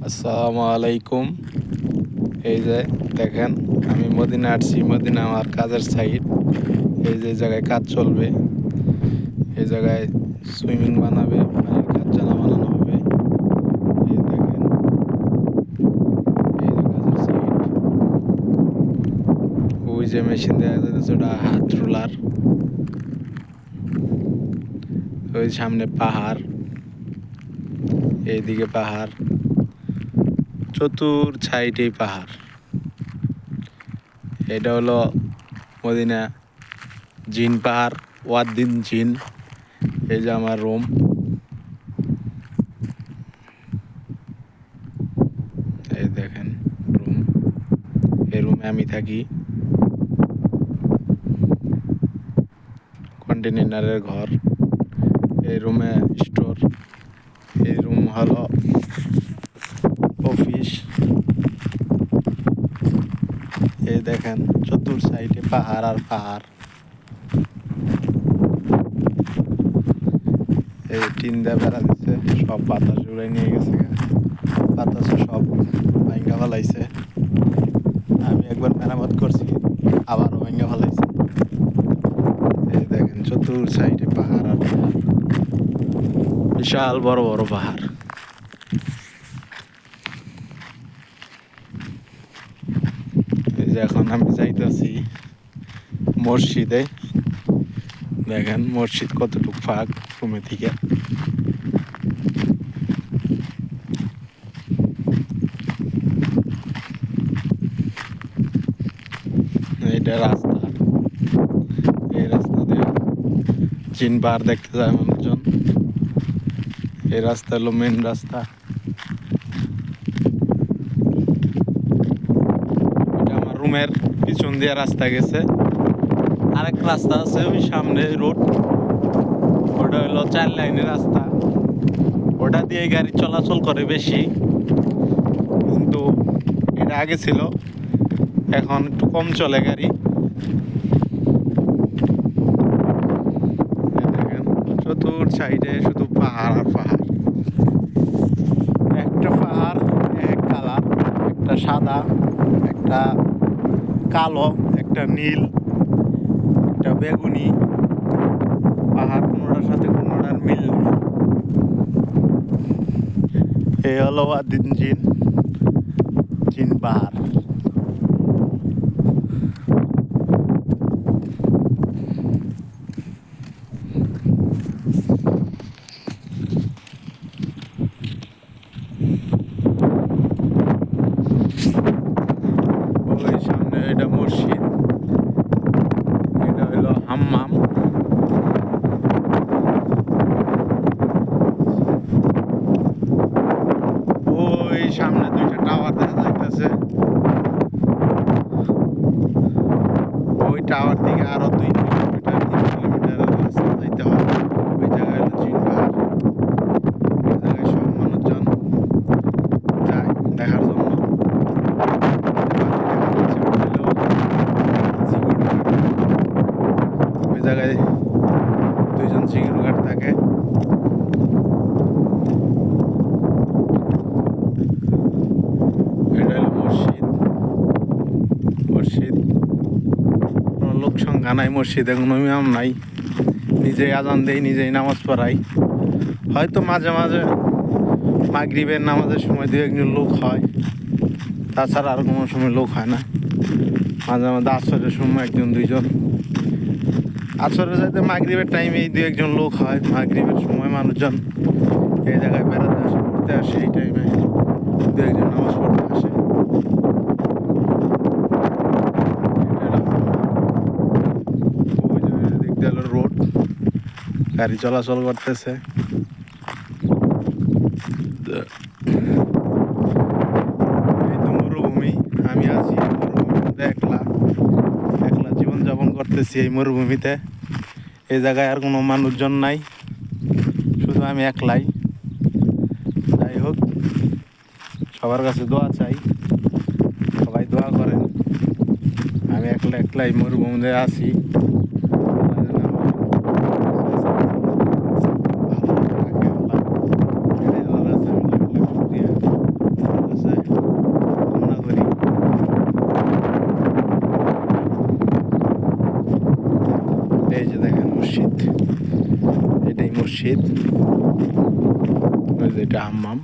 আসসালামু আলাইকুম। এই যে দেখেন, আমি মদিনা আসছি। মদিনা আমার কাজের সাইট। এই যে জায়গায় কাজ চলবে, এই জায়গায় সুইমিং বানাবে, পানির কাজ জানা বানানো হবে। এই দেখেন, এই যে কাজের সাইট। ওই যে মেশিন দেখা যাচ্ছে, ওটা হাত রোলার। ওই সামনে পাহাড়, এইদিকে পাহাড়, চতুর সাইডেই পাহাড়। এটা হলো মদিনা জিন পাহাড়, ওয়াদ্দিন জিন। এই যে আমার রুম। এই দেখেন রুম। এই রুমে আমি থাকি। কন্টেনারের ঘর। এই রুমে স্টোর। এই রুম হলো অফিস। এই দেখেন চতুর সাইডে পাহাড় আর পাহাড়। এই টিন দিয়ে বেড়া দিচ্ছে, সব বাতাস উড়ে নিয়ে গেছে। বাতাসে সব ভাঙ্গা ফেলাইছে। আমি একবার মেরামত করছি, আবারও ভাঙ্গা ফেলাইছে। এই দেখেন চতুর সাইডে পাহাড় আর পাহাড়, বিশাল বড় বড় পাহাড়। এই যে এখন আমি যাইতেছি মসজিদে। দেখেন মসজিদ কতটুকু ফাঁক রুমে থেকে। এটা রাস্তা। এই রাস্তা দিয়ে জিন পাহাড় দেখতে যায় মানুষজন। এই রাস্তা হলো মেন রাস্তা। এটা আমার রুমের পিছন দিয়ে রাস্তা গেছে। আরেক রাস্তা আছে ওই সামনে রোড, ওটা হলো 4 লাইনের রাস্তা। ওটা দিয়ে গাড়ি চলাচল করে বেশি, কিন্তু এটা আগে ছিল, এখন একটু কম চলে গাড়ি। দেখেন চতুর সাইডে শুধু পাহাড় আর পাহাড়। একটা পাহাড় এক কালার, একটা সাদা, একটা কালো, একটা নীল, একটা বেগুনি। পাহাড় কোনোটার সাথে কোনোটার মিল নেই। এই হলো ওয়াদ্দিন জিন, জিন পাহাড়। ওই সামনে এটা মসজিদ, এটা হলো হাম্মাম। ওই সামনে দুইটা টাওয়ার দেখা যাইতেছে। ওই টাওয়ার থেকে আরো 2 কিলোমিটার 3 কিলোমিটার রাস্তা যাইতে হয়। ওই জায়গায় হলো জিন পাহাড়। ওই জায়গায় সব মানুষজন যায় দেখার জন্য। ওই জায়গায় 2জন সিকিউরিটি গার্ড থাকে। এটা হলো মসজিদ। মসজিদ কোনো লোক সংখ্যা নাই, মসজিদে কোনো ইমাম নাই। নিজেই আজান দেই, নিজেই নামাজ পড়াই। হয়তো মাঝে মাঝে মাগরিবের নামাজের সময় 2-1জন লোক হয়, তাছাড়া আর কোনো সময় লোক হয় না। মাঝে মাঝে আসরের সময় 1-2জন। আসরে যাইতে মাগরিবের টাইমে 2-1জন লোক হয়। মাগরিবের সময় মানুষজন এই জায়গায় বেড়াতে আসে, ঘুরতে আসে। এই টাইমে 2-1জন নামাজ পড়তে আসে। দিক দিয়ে হলো রোড, গাড়ি চলাচল করতেছে। এই তো মরুভূমি, আমি আছি মরুভূমিতে একলা। একলা জীবনযাপন করতেছি এই মরুভূমিতে। এই জায়গায় আর কোনো মানুষজন নাই, শুধু আমি একলাই। যাই হোক, সবার কাছে দোয়া চাই, সবাই দোয়া করেন। আমি একলাই মরুভূমিতে আছি। ভালো রাখে আল্লাহ। এটাই আল্লাহর কাছে আমি লাখ লাখ শুকরিয়া। মসজিদ, ওই যে এটা হাম্মাম।